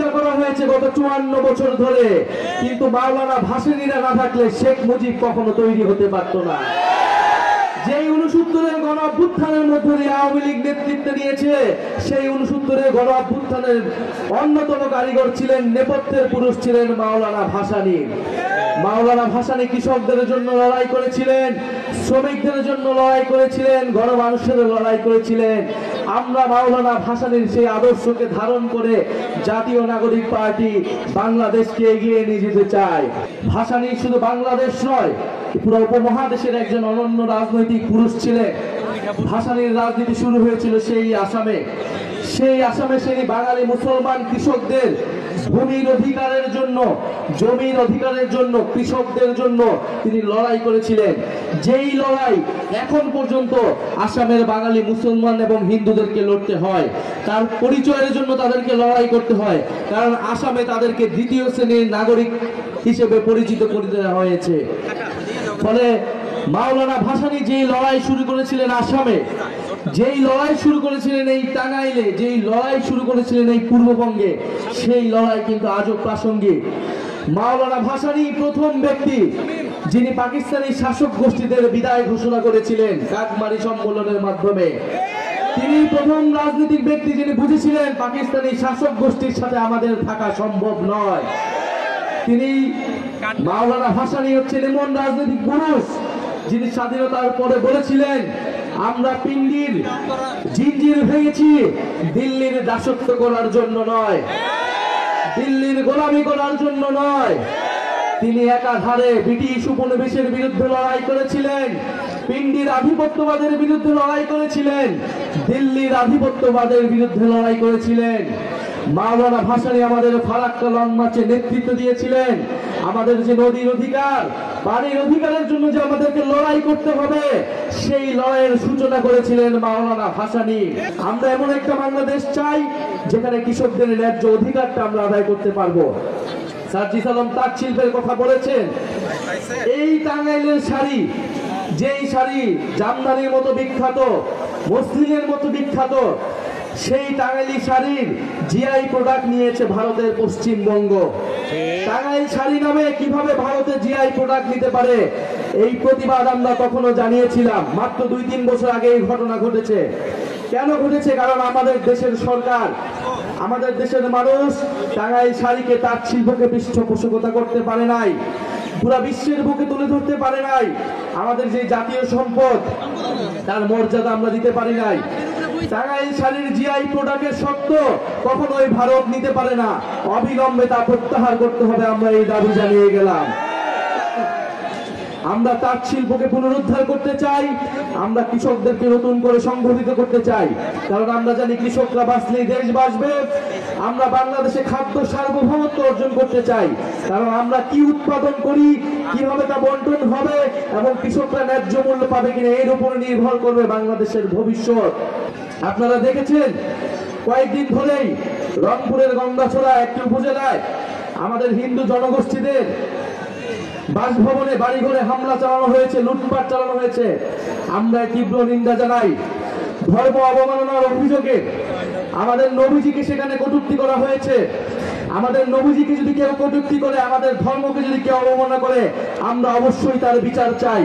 পূজা করা হয়েছে গত 54 বছর ধরে, কিন্তু মাওলানা ভাসানীরা না থাকলে শেখ মুজিব কখনো তৈরি হতে পারত না। যেই 69-এর গণ অভ্যুত্থানের মধ্যে দিয়ে আওয়ামী লীগ নেতৃত্ব নিয়েছে, সেই 69-এর গণ অভ্যুত্থানের অন্যতম কারিগর ছিলেন, নেপথ্যের পুরুষ ছিলেন মাওলানা ভাসানী। মাওলানা ভাসানী কৃষকদের জন্য লড়াই করেছিলেন, শ্রমিকদের জন্য লড়াই করেছিলেন, গণমানুষের লড়াই করেছিলেন। আমরা মাওলানা ভাসানীর সেই আদর্শকে ধারণ করে জাতীয় নাগরিক পার্টি বাংলাদেশকে এগিয়ে নিয়ে যেতে চাই। ভাসানী শুধু বাংলাদেশ নয়, পুরো উপমহাদেশের একজন অনন্য রাজনৈতিক পুরুষ ছিলেন। ভাসানীর রাজনীতি শুরু হয়েছিল সেই আসামে। সেই বাঙালি মুসলমান কৃষকদের ভূমির অধিকারের জন্য, জমির অধিকারের জন্য, কৃষকদের জন্য তিনি লড়াই করেছিলেন। যেই লড়াই এখন পর্যন্ত আসামের বাঙালি মুসলমান এবং হিন্দুদেরকে লড়তে হয়, তার পরিচয়ের জন্য তাদেরকে লড়াই করতে হয়, কারণ আসামে তাদেরকে দ্বিতীয় শ্রেণীর নাগরিক হিসেবে পরিচিত করে দেওয়া হয়েছে। ফলে মাওলানা ভাসানী যেই লড়াই শুরু করেছিলেন আসামে, যেই লড়াই শুরু করেছিলেন এই টাঙ্গাইলে, যেই লড়াই শুরু করেছিলেন এই পূর্ববঙ্গে, সেই লড়াই কিন্তু আজও প্রাসঙ্গিক। মাওলানা ভাসানী প্রথম ব্যক্তি যিনি পাকিস্তানি শাসক গোষ্ঠীদের বিদায় ঘোষণা করেছিলেন কাকমারি সম্মেলনের মাধ্যমে। তিনি প্রথম রাজনৈতিক ব্যক্তি যিনি বুঝেছিলেন পাকিস্তানি শাসক গোষ্ঠীর সাথে আমাদের থাকা সম্ভব নয়। তিনি মাওলানা ভাসানী হচ্ছেন এমন রাজনৈতিক পুরুষ যিনি স্বাধীনতার পরে বলেছিলেন, আমরা পিণ্ডির জিঞ্জির ভেঙেছি দিল্লির দাসত্ব করার জন্য নয়, দিল্লির গোলামি করার জন্য নয়। তিনি একাধারে ব্রিটিশ উপনিবেশের বিরুদ্ধে লড়াই করেছিলেন, পিণ্ডির আধিপত্যবাদের বিরুদ্ধে লড়াই করেছিলেন, দিল্লির আধিপত্যবাদের বিরুদ্ধে লড়াই করেছিলেন। মাওলানা ভাসানী আমাদের ফারাক্কা লং মার্চে নেতৃত্ব দিয়েছিলেন। আমাদের যে নদীর অধিকার, পানির অধিকারের জন্য যে আমাদেরকে লড়াই করতে হবে, সেই লড়াইয়ের সূচনা করেছিলেন মাওলানা ভাসানী। আমরা এমন একটা বাংলাদেশ চাই যেখানে কৃষকদের ন্যায্য অধিকারটা আমরা আদায় করতে পারবো। সার্জিস আলম তাঁত শিল্পের কথা বলেছেন। এই টাঙ্গাইলের শাড়ি, যেই শাড়ি জামদানির মতো বিখ্যাত, মসলিনের মতো বিখ্যাত, সেই টাঙ্গাইলি শাড়ির জিআই প্রোডাক্ট নিয়েছে ভারতের পশ্চিমবঙ্গ। টাঙ্গাইল শাড়ি নামে কিভাবে ভারতে জিআই প্রোডাক্ট নিতে পারে, এই প্রতিবাদ আমরা তখনও জানিয়েছিলাম। মাত্র 2-3 বছর আগে এই ঘটনা ঘটেছে। কেন ঘটেছে? কারণ আমাদের দেশের সরকার, আমাদের দেশের মানুষ টাঙ্গাইল শাড়িকে, তাঁত শিল্পকে পৃষ্ঠপোষকতা করতে পারে নাই, পুরা বিশ্বের বুকে তুলে ধরতে পারে নাই। আমাদের যে জাতীয় সম্পদ, তার মর্যাদা আমরা দিতে পারি নাই। টাঙ্গাইল শাড়ির জিআই প্রোডাক্টের সত্ত্ব কখনোই ভারত নিতে পারে না, অবিলম্বে তা প্রত্যাহার করতে হবে। আমরা এই দাবি জানিয়ে গেলাম। আমরা তাঁত শিল্পকে পুনরুদ্ধার করতে চাই, আমরা কৃষকদেরকে নতুন করে সংগঠিত করতে চাই, কারণ আমরা জানি কৃষকরা বাঁচলেই দেশ বাঁচবে। আমরা বাংলাদেশে খাদ্য সার্বভৌমত্ব অর্জন করতে চাই, কারণ আমরা কি উৎপাদন করি, কিভাবে তা বন্টন হবে এবং কৃষকরা ন্যায্য মূল্য পাবে কিনা, এর উপরে নির্ভর করবে বাংলাদেশের ভবিষ্যৎ। আপনারা দেখেছেন কয়েকদিন ধরেই রংপুরের গঙ্গাছড়া একটি উপজেলায় আমাদের হিন্দু জনগোষ্ঠীদের বাসভবনে, বাড়িঘরে হামলা চালানো হয়েছে, লুটপাট চালানো হয়েছে। আমরা তীব্র নিন্দা জানাই। ধর্ম অবমাননার অভিযোগে আমাদের নবীজিকে সেখানে কটূক্তি করা হয়েছে। আমাদের নবীজিকে যদি কেউ কটূক্তি করে, আমাদের ধর্মকে যদি কেউ অবমাননা করে, আমরা অবশ্যই তার বিচার চাই।